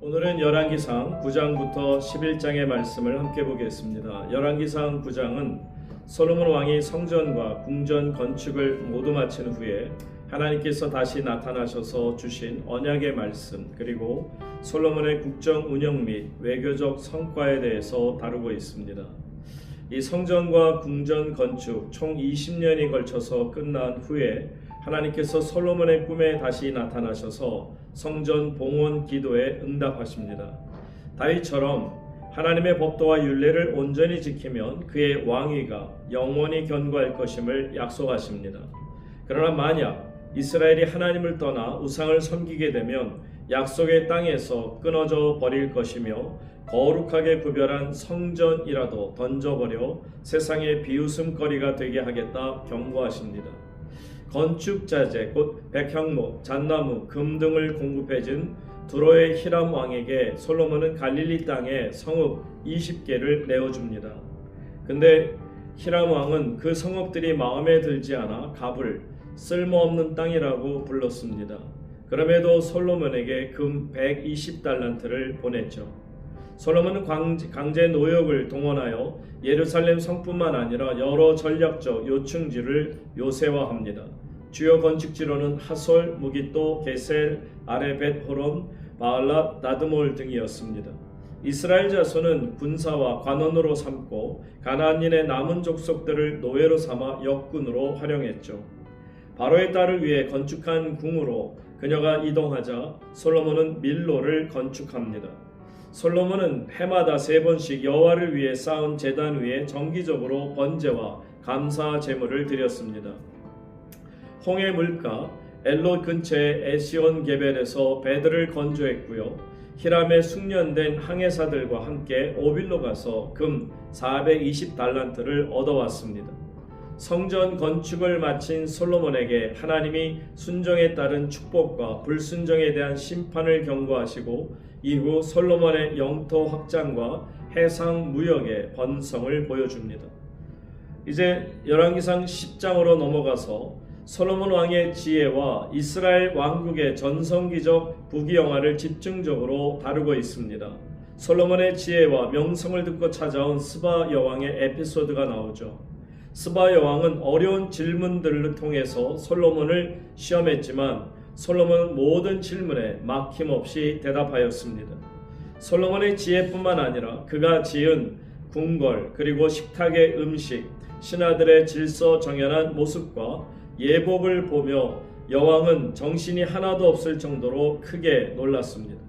오늘은 열왕기상 9장부터 11장의 말씀을 함께 보겠습니다. 열왕기상 9장은 솔로몬 왕이 성전과 궁전 건축을 모두 마친 후에 하나님께서 다시 나타나셔서 주신 언약의 말씀, 그리고 솔로몬의 국정 운영 및 외교적 성과에 대해서 다루고 있습니다. 이 성전과 궁전 건축 총 20년이 걸쳐서 끝난 후에 하나님께서 솔로몬의 꿈에 다시 나타나셔서 성전 봉헌 기도에 응답하십니다. 다윗처럼 하나님의 법도와 율례를 온전히 지키면 그의 왕위가 영원히 견고할 것임을 약속하십니다. 그러나 만약 이스라엘이 하나님을 떠나 우상을 섬기게 되면 약속의 땅에서 끊어져 버릴 것이며 거룩하게 구별한 성전이라도 던져버려 세상의 비웃음거리가 되게 하겠다 경고하십니다. 건축자재 곧 백향목, 잣나무, 금 등을 공급해준 두로의 히람 왕에게 솔로몬은 갈릴리 땅에 성읍 20개를 내어줍니다. 근데 히람 왕은 그 성읍들이 마음에 들지 않아 갑을 쓸모없는 땅이라고 불렀습니다. 그럼에도 솔로몬에게 금 120달란트를 보냈죠. 솔로몬은 강제 노역을 동원하여 예루살렘 성뿐만 아니라 여러 전략적 요충지를 요새화합니다. 주요 건축지로는 하솔, 무기또, 게셀, 아레벳 호론, 바알랏, 나드몰 등이었습니다. 이스라엘 자손은 군사와 관원으로 삼고 가나안인의 남은 족속들을 노예로 삼아 역군으로 활용했죠. 바로의 딸을 위해 건축한 궁으로 그녀가 이동하자 솔로몬은 밀로를 건축합니다. 솔로몬은 해마다 3번씩 여호와를 위해 쌓은 제단 위에 정기적으로 번제와 감사 제물을 드렸습니다. 홍해 물가 엘롯 근처의 에시온 게벨에서 배들을 건조했고요. 히람의 숙련된 항해사들과 함께 오빌로 가서 금 420달란트를 얻어왔습니다. 성전 건축을 마친 솔로몬에게 하나님이 순종에 따른 축복과 불순종에 대한 심판을 경고하시고 이후 솔로몬의 영토 확장과 해상 무역의 번성을 보여줍니다. 이제 열왕기상 10장으로 넘어가서 솔로몬 왕의 지혜와 이스라엘 왕국의 전성기적 부귀영화를 집중적으로 다루고 있습니다. 솔로몬의 지혜와 명성을 듣고 찾아온 스바 여왕의 에피소드가 나오죠. 스바 여왕은 어려운 질문들을 통해서 솔로몬을 시험했지만 솔로몬은 모든 질문에 막힘없이 대답하였습니다. 솔로몬의 지혜뿐만 아니라 그가 지은 궁궐 그리고 식탁의 음식, 신하들의 질서정연한 모습과 예복을 보며 여왕은 정신이 하나도 없을 정도로 크게 놀랐습니다.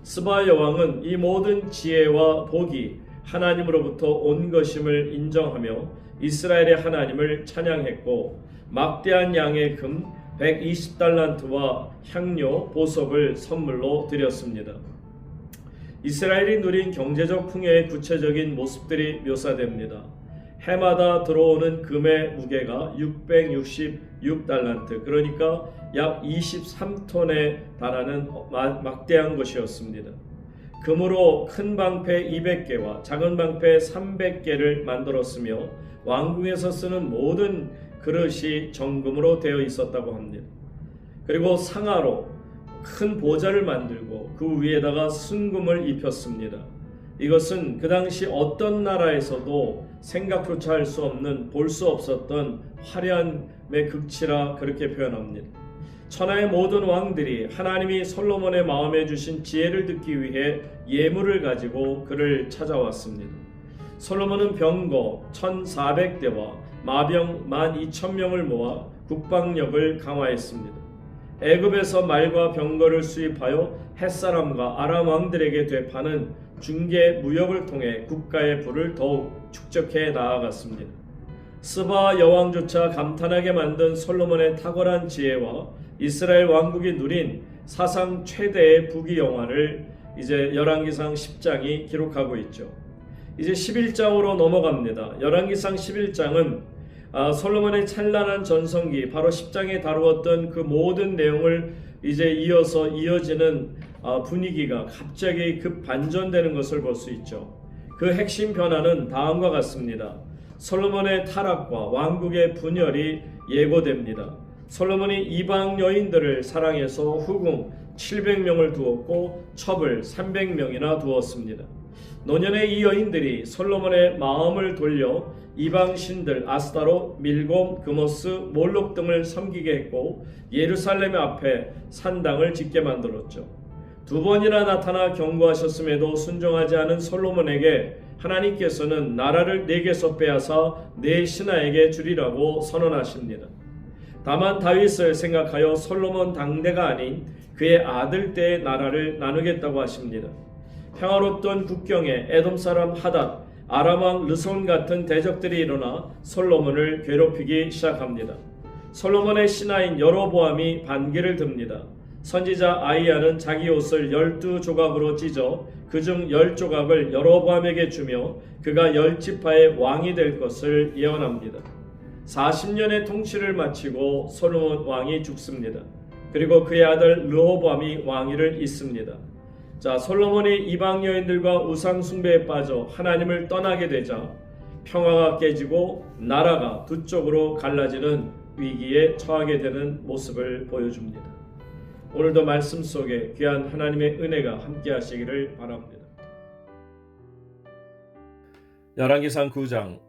스바 여왕은 이 모든 지혜와 복이 하나님으로부터 온 것임을 인정하며 이스라엘의 하나님을 찬양했고 막대한 양의 금 120달란트와 향료, 보석을 선물로 드렸습니다. 이스라엘이 누린 경제적 풍요의 구체적인 모습들이 묘사됩니다. 해마다 들어오는 금의 무게가 666달란트, 그러니까 약 23톤에 달하는 막대한 것이었습니다. 금으로 큰 방패 200개와 작은 방패 300개를 만들었으며 왕궁에서 쓰는 모든 그릇이 정금으로 되어 있었다고 합니다. 그리고 상아로 큰 보좌를 만들고 그 위에다가 순금을 입혔습니다. 이것은 그 당시 어떤 나라에서도 생각조차 할 수 없는, 볼 수 없었던 화려함의 극치라 그렇게 표현합니다. 천하의 모든 왕들이 하나님이 솔로몬의 마음에 주신 지혜를 듣기 위해 예물을 가지고 그를 찾아왔습니다. 솔로몬은 병거 1400대와 마병 12,000명을 모아 국방력을 강화했습니다. 애굽에서 말과 병거를 수입하여 햇사람과 아람 왕들에게 되파는 중개 무역을 통해 국가의 부를 더욱 축적해 나아갔습니다. 스바 여왕조차 감탄하게 만든 솔로몬의 탁월한 지혜와 이스라엘 왕국이 누린 사상 최대의 부귀영화를 이제 열왕기상 10장이 기록하고 있죠. 이제 11장으로 넘어갑니다. 열왕기상 11장은 솔로몬의 찬란한 전성기, 바로 10장에 다루었던 그 모든 내용을 이제 이어지는 분위기가 갑자기 급반전되는 것을 볼 수 있죠. 그 핵심 변화는 다음과 같습니다. 솔로몬의 타락과 왕국의 분열이 예고됩니다. 솔로몬이 이방 여인들을 사랑해서 후궁 700명을 두었고 첩을 300명이나 두었습니다. 노년의 이 여인들이 솔로몬의 마음을 돌려 이방 신들 아스타롯, 밀곰, 그모스, 몰록 등을 섬기게 했고 예루살렘 앞에 산당을 짓게 만들었죠. 두 번이나 나타나 경고하셨음에도 순종하지 않은 솔로몬에게 하나님께서는 나라를 내게서 빼앗아 내 신하에게 주리라고 선언하십니다. 다만 다윗을 생각하여 솔로몬 당대가 아닌 그의 아들 때의 나라를 나누겠다고 하십니다. 평화롭던 국경에 에돔 사람 하닷, 아람 왕 르손 같은 대적들이 일어나 솔로몬을 괴롭히기 시작합니다. 솔로몬의 신하인 여로보암이 반기를 듭니다. 선지자 아이야는 자기 옷을 12조각으로 찢어 그중 10조각을 여로보암에게 주며 그가 10지파의 왕이 될 것을 예언합니다. 40년의 통치를 마치고 솔로몬 왕이 죽습니다. 그리고 그의 아들 르호보암이 왕위를 잇습니다. 자, 솔로몬이 이방 여인들과 우상 숭배에 빠져 하나님을 떠나게 되자 평화가 깨지고 나라가 두 쪽으로 갈라지는 위기에 처하게 되는 모습을 보여줍니다. 오늘도 말씀 속에 귀한 하나님의 은혜가 함께 하시기를 바랍니다. 열왕기상 9장.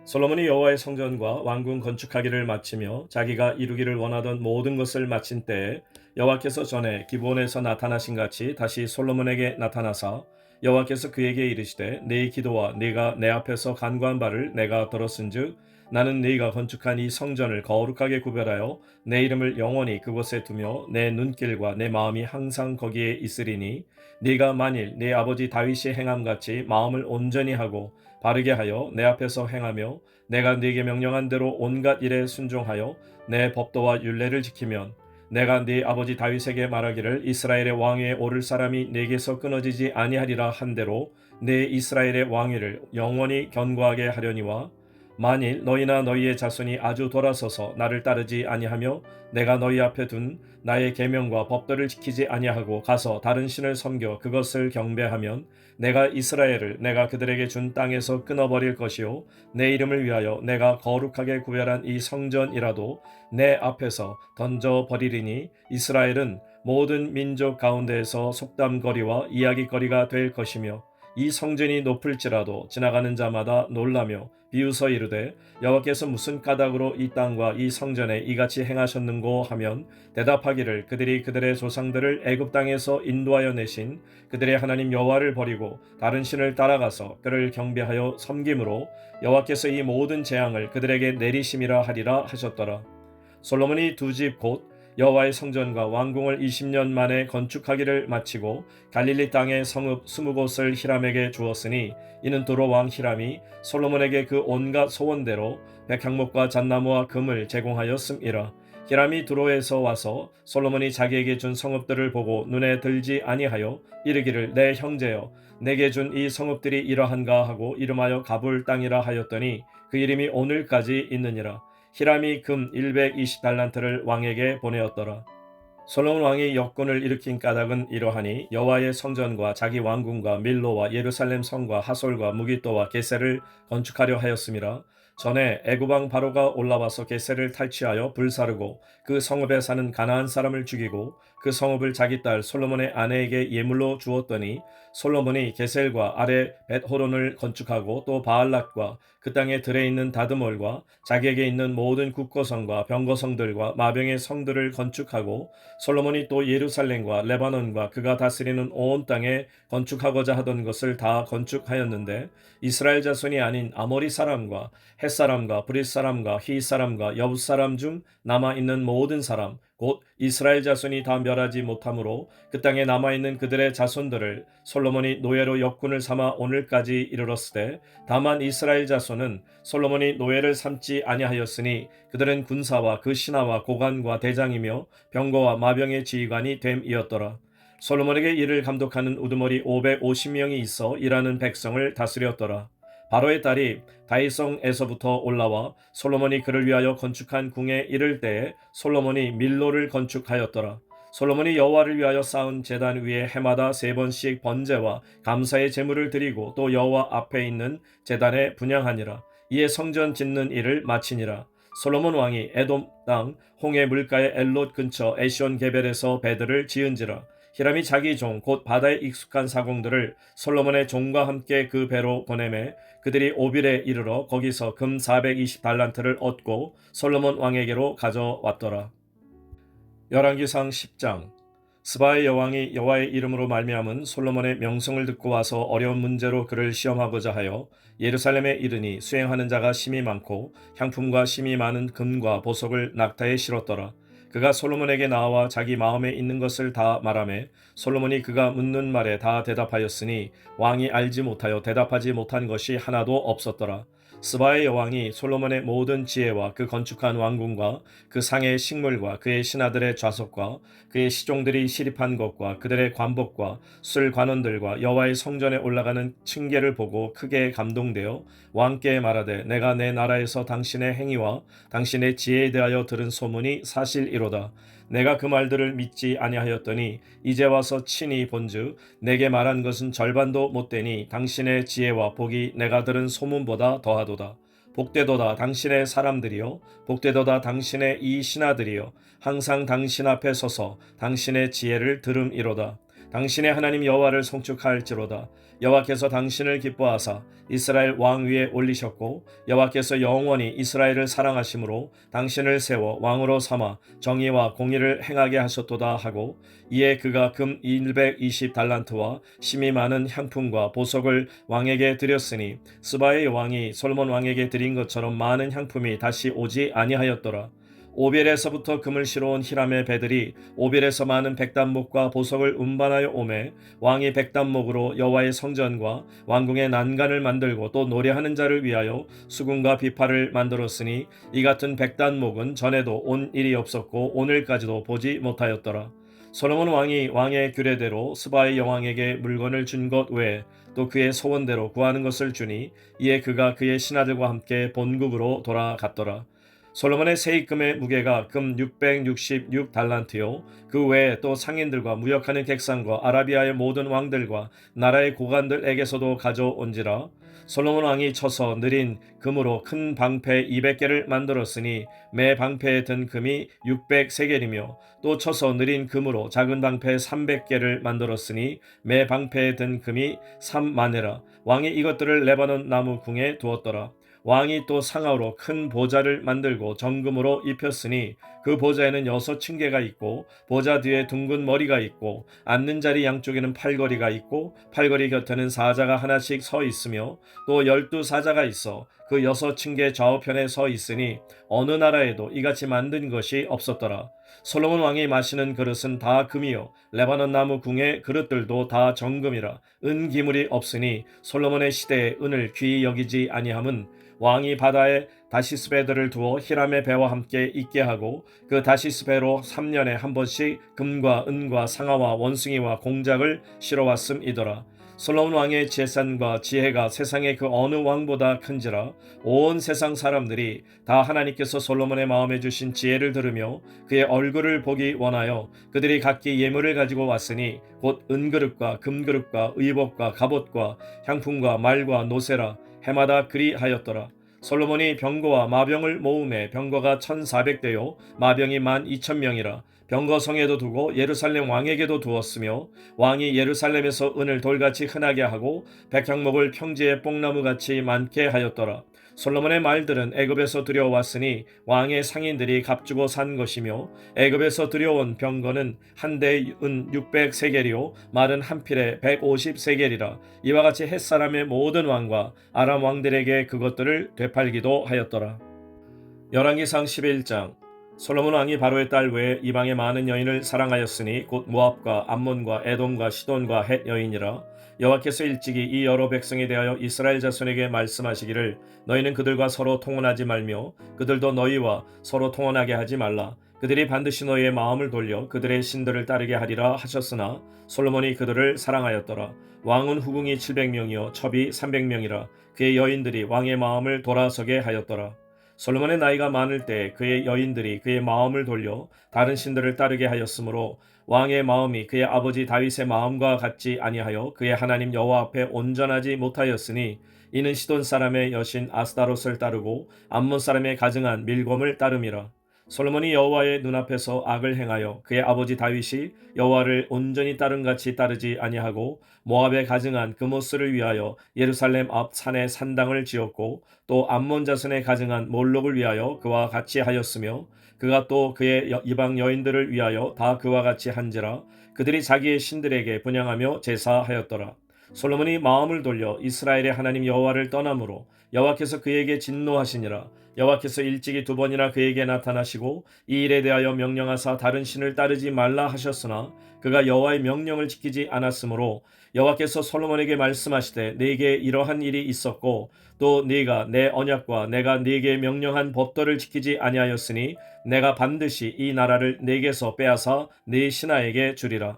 솔로몬이 여호와의 성전과 왕궁 건축하기를 마치며 자기가 이루기를 원하던 모든 것을 마친 때에 여호와께서 전에 기브온에서 나타나신 같이 다시 솔로몬에게 나타나사 여호와께서 그에게 이르시되 네 기도와 네가 내 앞에서 간구한 바를 내가 들었은즉 나는 네가 건축한 이 성전을 거룩하게 구별하여 내 이름을 영원히 그곳에 두며 내 눈길과 내 마음이 항상 거기에 있으리니 네가 만일 네 아버지 다윗이 행함같이 마음을 온전히 하고 바르게 하여 내 앞에서 행하며 내가 네게 명령한 대로 온갖 일에 순종하여 내 법도와 율례를 지키면 내가 네 아버지 다윗에게 말하기를 이스라엘의 왕위에 오를 사람이 네게서 끊어지지 아니하리라 한 대로 내 이스라엘의 왕위를 영원히 견고하게 하려니와 만일 너희나 너희의 자손이 아주 돌아서서 나를 따르지 아니하며 내가 너희 앞에 둔 나의 계명과 법도를 지키지 아니하고 가서 다른 신을 섬겨 그것을 경배하면 내가 이스라엘을 내가 그들에게 준 땅에서 끊어버릴 것이요 내 이름을 위하여 내가 거룩하게 구별한 이 성전이라도 내 앞에서 던져버리리니 이스라엘은 모든 민족 가운데에서 속담거리와 이야기거리가 될 것이며 이 성전이 높을지라도 지나가는 자마다 놀라며 비웃어 이르되 여호와께서 무슨 까닭으로 이 땅과 이 성전에 이같이 행하셨는고 하면 대답하기를 그들이 그들의 조상들을 애굽 땅에서 인도하여 내신 그들의 하나님 여호와를 버리고 다른 신을 따라가서 그를 경배하여 섬김으로 여호와께서 이 모든 재앙을 그들에게 내리심이라 하리라 하셨더라. 솔로몬이 두 집 곧 여호와의 성전과 왕궁을 20년 만에 건축하기를 마치고 갈릴리 땅의 성읍 20곳을 히람에게 주었으니 이는 도로 왕 히람이 솔로몬에게 그 온갖 소원대로 백향목과 잣나무와 금을 제공하였음이라. 히람이 두로에서 와서 솔로몬이 자기에게 준 성읍들을 보고 눈에 들지 아니하여 이르기를 내 형제여 내게 준 이 성읍들이 이러한가 하고 이름하여 가불 땅이라 하였더니 그 이름이 오늘까지 있느니라. 히람이 금 120달란트를 왕에게 보내었더라. 솔로몬 왕이 역군을 일으킨 까닭은 이러하니 여호와의 성전과 자기 왕궁과 밀로와 예루살렘 성과 하솔과 무기또와 게셀을 건축하려 하였음이라. 전에 애굽 왕 바로가 올라와서 게셀을 탈취하여 불사르고 그 성읍에 사는 가나안 사람을 죽이고 그 성읍을 자기 딸 솔로몬의 아내에게 예물로 주었더니 솔로몬이 게셀과 아래 벳호론을 건축하고 또 바알랏과 그 땅에 들에 있는 다드몰과 자기에게 있는 모든 국고성과 병거성들과 마병의 성들을 건축하고 솔로몬이 또 예루살렘과 레바논과 그가 다스리는 온 땅에 건축하고자 하던 것을 다 건축하였는데 이스라엘 자손이 아닌 아모리 사람과 헷 사람과 브릿 사람과 히 사람과 여부 사람 중 남아 있는 모든 사람 곧 이스라엘 자손이 다 멸하지 못하므로 그 땅에 남아 있는 그들의 자손들을 솔로몬이 노예로 역군을 삼아 오늘까지 이르렀으되 다만 이스라엘 자손은 솔로몬이 노예를 삼지 아니하였으니 그들은 군사와 그 신하와 고관과 대장이며 병거와 마병의 지휘관이 됨이었더라. 솔로몬에게 이를 감독하는 우두머리 550명이 있어 일하는 백성을 다스렸더라. 바로의 딸이 다윗성에서부터 올라와 솔로몬이 그를 위하여 건축한 궁에 이를 때에 솔로몬이 밀로를 건축하였더라. 솔로몬이 여호와를 위하여 쌓은 제단 위에 해마다 3번씩 번제와 감사의 제물을 드리고 또 여호와 앞에 있는 제단에 분향하니라. 이에 성전 짓는 일을 마치니라. 솔로몬 왕이 에돔 땅 홍해 물가의 엘롯 근처 에시온 게벨에서 배들을 지은지라. 히람이 자기 종 곧 바다에 익숙한 사공들을 솔로몬의 종과 함께 그 배로 보내매 그들이 오빌에 이르러 거기서 금 420달란트를 얻고 솔로몬 왕에게로 가져왔더라. 열왕기상 10장. 스바의 여왕이 여호와의 이름으로 말미암은 솔로몬의 명성을 듣고 와서 어려운 문제로 그를 시험하고자 하여 예루살렘에 이르니 수행하는 자가 심히 많고 향품과 심히 많은 금과 보석을 낙타에 실었더라. 그가 솔로몬에게 나와 자기 마음에 있는 것을 다 말하매 솔로몬이 그가 묻는 말에 다 대답하였으니 왕이 알지 못하여 대답하지 못한 것이 하나도 없었더라. 스바의 여왕이 솔로몬의 모든 지혜와 그 건축한 왕궁과 그 상의 식물과 그의 신하들의 좌석과 그의 시종들이 시립한 것과 그들의 관복과 술 관원들과 여호와의 성전에 올라가는 층계를 보고 크게 감동되어 왕께 말하되 내가 내 나라에서 당신의 행위와 당신의 지혜에 대하여 들은 소문이 사실이로다. 내가 그 말들을 믿지 아니하였더니 이제 와서 친히 본즉 내게 말한 것은 절반도 못되니 당신의 지혜와 복이 내가 들은 소문보다 더하도다. 복되도다 당신의 사람들이여, 복되도다 당신의 이 신하들이여, 항상 당신 앞에 서서 당신의 지혜를 들음이로다. 당신의 하나님 여호와를 송축할지로다. 여호와께서 당신을 기뻐하사 이스라엘 왕 위에 올리셨고 여호와께서 영원히 이스라엘을 사랑하심으로 당신을 세워 왕으로 삼아 정의와 공의를 행하게 하셨도다 하고, 이에 그가 금 120달란트와 심히 많은 향품과 보석을 왕에게 드렸으니 스바의 왕이 솔로몬 왕에게 드린 것처럼 많은 향품이 다시 오지 아니하였더라. 오벨에서부터 금을 실어온 히람의 배들이 오벨에서 많은 백단목과 보석을 운반하여 오매 왕이 백단목으로 여호와의 성전과 왕궁의 난간을 만들고 또 노래하는 자를 위하여 수금과 비파를 만들었으니 이 같은 백단목은 전에도 온 일이 없었고 오늘까지도 보지 못하였더라. 솔로몬 왕이 왕의 규례대로 스바의 여왕에게 물건을 준 것 외에 또 그의 소원대로 구하는 것을 주니 이에 그가 그의 신하들과 함께 본국으로 돌아갔더라. 솔로몬의 세입금의 무게가 금 666달란트요 그 외에 또 상인들과 무역하는 객상과 아라비아의 모든 왕들과 나라의 고관들에게서도 가져온지라. 솔로몬 왕이 쳐서 느린 금으로 큰 방패 200개를 만들었으니 매 방패에 든 금이 600세겔이며 또 쳐서 느린 금으로 작은 방패 300개를 만들었으니 매 방패에 든 금이 3만에라. 왕이 이것들을 레바논 나무 궁에 두었더라. 왕이 또 상하로 큰 보좌를 만들고 정금으로 입혔으니 그 보좌에는 6층계가 있고 보좌 뒤에 둥근 머리가 있고 앉는 자리 양쪽에는 팔걸이가 있고 팔걸이 곁에는 사자가 하나씩 서 있으며 또 12사자가 있어 그 6층계 좌우편에 서 있으니 어느 나라에도 이같이 만든 것이 없었더라. 솔로몬 왕이 마시는 그릇은 다 금이요 레바논 나무 궁의 그릇들도 다 정금이라. 은 기물이 없으니 솔로몬의 시대에 은을 귀히 여기지 아니함은 왕이 바다에 다시스 배들을 두어 히람의 배와 함께 있게 하고 그 다시스 배로 3년에 한 번씩 금과 은과 상아와 원숭이와 공작을 실어왔음이더라. 솔로몬 왕의 재산과 지혜가 세상의 그 어느 왕보다 큰지라. 온 세상 사람들이 다 하나님께서 솔로몬의 마음에 주신 지혜를 들으며 그의 얼굴을 보기 원하여 그들이 각기 예물을 가지고 왔으니 곧 은그릇과 금그릇과 의복과 갑옷과 향품과 말과 노새라. 해마다 그리하였더라. 솔로몬이 병거와 마병을 모음에 병거가 1400대요 마병이 12,000명이라. 병거 성에도 두고 예루살렘 왕에게도 두었으며 왕이 예루살렘에서 은을 돌같이 흔하게 하고 백향목을 평지에 뽕나무같이 많게 하였더라. 솔로몬의 말들은 애굽에서 들여왔으니 왕의 상인들이 값주고 산 것이며 애굽에서 들여온 병거는 한 대에 은 600세겔이요 말은 한 필에 150세겔이라. 이와 같이 헷사람의 모든 왕과 아람 왕들에게 그것들을 되팔기도 하였더라. 열왕기상 11장. 솔로몬 왕이 바로의 딸 외에 이방의 많은 여인을 사랑하였으니 곧 모압과 암몬과 에돔과 시돈과 헷 여인이라. 여호와께서 일찍이 이 여러 백성에 대하여 이스라엘 자손에게 말씀하시기를 너희는 그들과 서로 통혼하지 말며 그들도 너희와 서로 통혼하게 하지 말라. 그들이 반드시 너희의 마음을 돌려 그들의 신들을 따르게 하리라 하셨으나 솔로몬이 그들을 사랑하였더라. 왕은 후궁이 700명이요 첩이 300명이라. 그의 여인들이 왕의 마음을 돌아서게 하였더라. 솔로몬의 나이가 많을 때 그의 여인들이 그의 마음을 돌려 다른 신들을 따르게 하였으므로 왕의 마음이 그의 아버지 다윗의 마음과 같지 아니하여 그의 하나님 여호와 앞에 온전하지 못하였으니 이는 시돈 사람의 여신 아스다롯을 따르고 암몬 사람의 가증한 밀곰을 따름이라. 솔로몬이 여호와의 눈앞에서 악을 행하여 그의 아버지 다윗이 여호와를 온전히 따른같이 따르지 아니하고 모압에 가증한 그모스를 위하여 예루살렘 앞 산에 산당을 지었고 또 암몬 자손에 가증한 몰록을 위하여 그와 같이 하였으며 그가 또 그의 이방 여인들을 위하여 다 그와 같이 한지라 그들이 자기의 신들에게 분향하며 제사하였더라. 솔로몬이 마음을 돌려 이스라엘의 하나님 여호와를 떠남으로 여호와께서 그에게 진노하시니라. 여호와께서 일찍이 2번이나 그에게 나타나시고 이 일에 대하여 명령하사 다른 신을 따르지 말라 하셨으나 그가 여호와의 명령을 지키지 않았으므로 여호와께서 솔로몬에게 말씀하시되 네게 이러한 일이 있었고 또 네가 내 언약과 내가 네게 명령한 법도를 지키지 아니하였으니 내가 반드시 이 나라를 네게서 빼앗아 네 신하에게 주리라.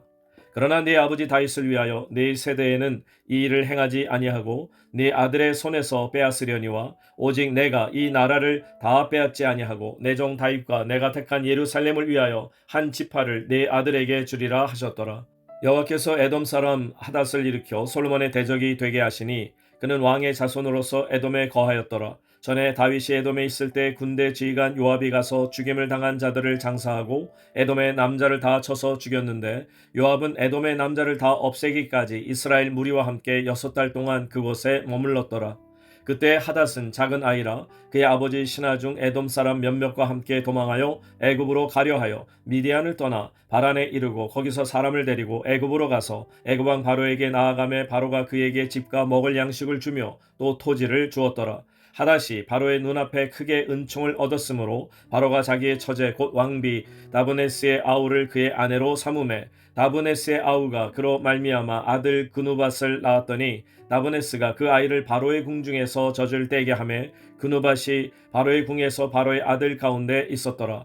그러나 네 아버지 다윗을 위하여 네 세대에는 이 일을 행하지 아니하고 네 아들의 손에서 빼앗으려니와 오직 내가 이 나라를 다 빼앗지 아니하고 내 종 다윗과 내가 택한 예루살렘을 위하여 한 지파를 네 아들에게 주리라 하셨더라. 여호와께서 에돔 사람 하닷을 일으켜 솔로몬의 대적이 되게 하시니 그는 왕의 자손으로서 에돔에 거하였더라. 전에 다윗이 에돔에 있을 때 군대 지휘관 요압이 가서 죽임을 당한 자들을 장사하고 에돔의 남자를 다 쳐서 죽였는데 요압은 에돔의 남자를 다 없애기까지 이스라엘 무리와 함께 6달 동안 그곳에 머물렀더라. 그때 하닷은 작은 아이라 그의 아버지 신하 중 에돔 사람 몇몇과 함께 도망하여 애굽으로 가려 하여 미디안을 떠나 바란에 이르고 거기서 사람을 데리고 애굽으로 가서 애굽 왕 바로에게 나아가매 바로가 그에게 집과 먹을 양식을 주며 또 토지를 주었더라. 하닷이 바로의 눈앞에 크게 은총을 얻었으므로 바로가 자기의 처제 곧 왕비 다브네스의 아우를 그의 아내로 삼음해 다브네스의 아우가 그로 말미암아 아들 그누밧을 낳았더니 다브네스가 그 아이를 바로의 궁중에서 젖을 떼게 하매 그누밧이 바로의 궁에서 바로의 아들 가운데 있었더라.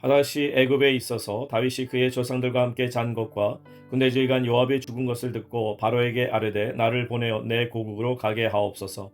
하닷이 애굽에 있어서 다윗이 그의 조상들과 함께 잔 것과 군대 지휘관 요압이 죽은 것을 듣고 바로에게 아뢰되 나를 보내어 내 고국으로 가게 하옵소서.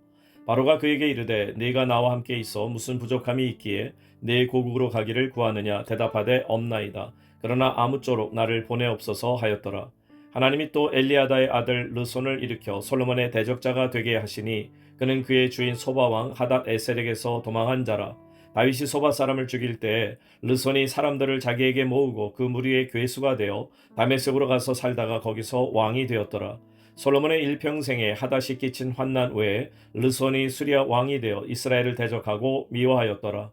바로가 그에게 이르되 네가 나와 함께 있어 무슨 부족함이 있기에 네 고국으로 가기를 구하느냐 대답하되 없나이다. 그러나 아무쪼록 나를 보내옵소서 하였더라. 하나님이 또 엘리아다의 아들 르손을 일으켜 솔로몬의 대적자가 되게 하시니 그는 그의 주인 소바왕 하닷 에셀에게서 도망한 자라. 다윗이 소바 사람을 죽일 때에 르손이 사람들을 자기에게 모으고 그 무리의 괴수가 되어 다메섹으로 가서 살다가 거기서 왕이 되었더라. 솔로몬의 일평생에 하닷이 끼친 환난 외에 르손이 수리아 왕이 되어 이스라엘을 대적하고 미워하였더라.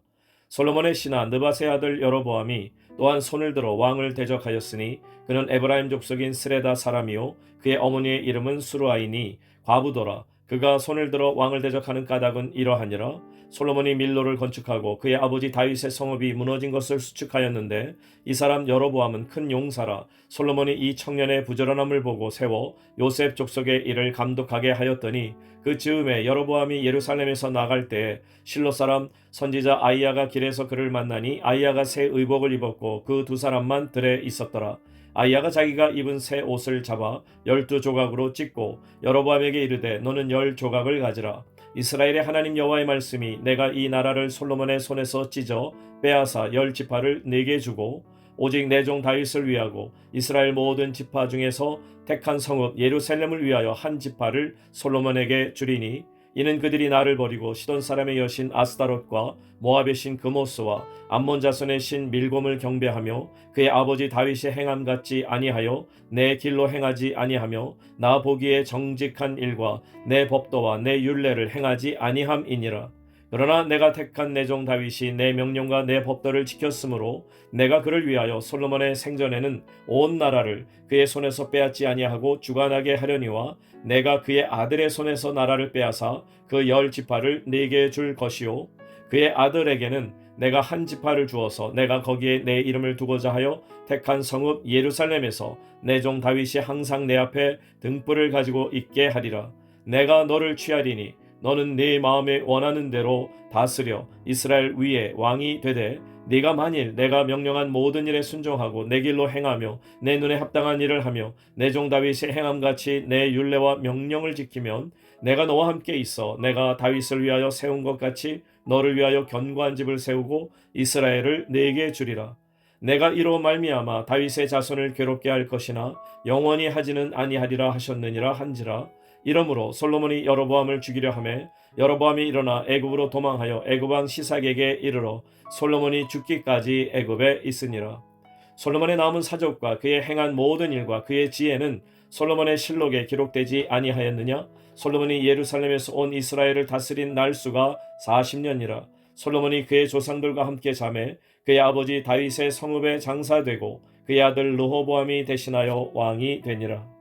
솔로몬의 신하 느밧의 아들 여로보암이 또한 손을 들어 왕을 대적하였으니 그는 에브라임 족속인 스레다 사람이요 그의 어머니의 이름은 수르아이니 과부더라. 그가 손을 들어 왕을 대적하는 까닭은 이러하니라. 솔로몬이 밀로를 건축하고 그의 아버지 다윗의 성읍이 무너진 것을 수축하였는데 이 사람 여로보암은 큰 용사라. 솔로몬이 이 청년의 부지런함을 보고 세워 요셉 족속의 일을 감독하게 하였더니 그 즈음에 여로보암이 예루살렘에서 나갈 때 실로 사람 선지자 아이야가 길에서 그를 만나니 아이야가 새 의복을 입었고 그 2사람만 들에 있었더라. 아이야가 자기가 입은 새 옷을 잡아 12조각으로 찢고 여로보암에게 이르되 너는 10조각을 가지라. 이스라엘의 하나님 여호와의 말씀이 내가 이 나라를 솔로몬의 손에서 찢어 빼앗아 10지파를 네게 주고 오직 내 종 다윗을 위하고 이스라엘 모든 지파 중에서 택한 성읍 예루살렘을 위하여 한 지파를 솔로몬에게 주리니 이는 그들이 나를 버리고 시돈 사람의 여신 아스타롯과 모압의 신 그모스와 암몬 자손의 신 밀곰을 경배하며 그의 아버지 다윗이 행함 같지 아니하여 내 길로 행하지 아니하며 나 보기에 정직한 일과 내 법도와 내 율례를 행하지 아니함이니라. 그러나 내가 택한 내 종 다윗이 내 명령과 내 법도를 지켰으므로 내가 그를 위하여 솔로몬의 생전에는 온 나라를 그의 손에서 빼앗지 아니하고 주관하게 하려니와 내가 그의 아들의 손에서 나라를 빼앗아 그 10지파를 네게 줄 것이요 그의 아들에게는 내가 한 지파를 주어서 내가 거기에 내 이름을 두고자 하여 택한 성읍 예루살렘에서 내 종 다윗이 항상 내 앞에 등불을 가지고 있게 하리라. 내가 너를 취하리니 너는 네 마음에 원하는 대로 다스려 이스라엘 위에 왕이 되되 네가 만일 내가 명령한 모든 일에 순종하고 내 길로 행하며 내 눈에 합당한 일을 하며 내 종 다윗의 행함같이 내 율례와 명령을 지키면 내가 너와 함께 있어 내가 다윗을 위하여 세운 것 같이 너를 위하여 견고한 집을 세우고 이스라엘을 네게 주리라. 내가 이로 말미암아 다윗의 자손을 괴롭게 할 것이나 영원히 하지는 아니하리라 하셨느니라 한지라. 이러므로 솔로몬이 여로보암을 죽이려 하매 여로보암이 일어나 애굽으로 도망하여 애굽 왕 시삭에게 이르러 솔로몬이 죽기까지 애굽에 있으니라. 솔로몬의 남은 사적과 그의 행한 모든 일과 그의 지혜는 솔로몬의 실록에 기록되지 아니하였느냐? 솔로몬이 예루살렘에서 온 이스라엘을 다스린 날수가 40년이라. 솔로몬이 그의 조상들과 함께 자매 그의 아버지 다윗의 성읍에 장사되고 그의 아들 르호보암이 대신하여 왕이 되니라.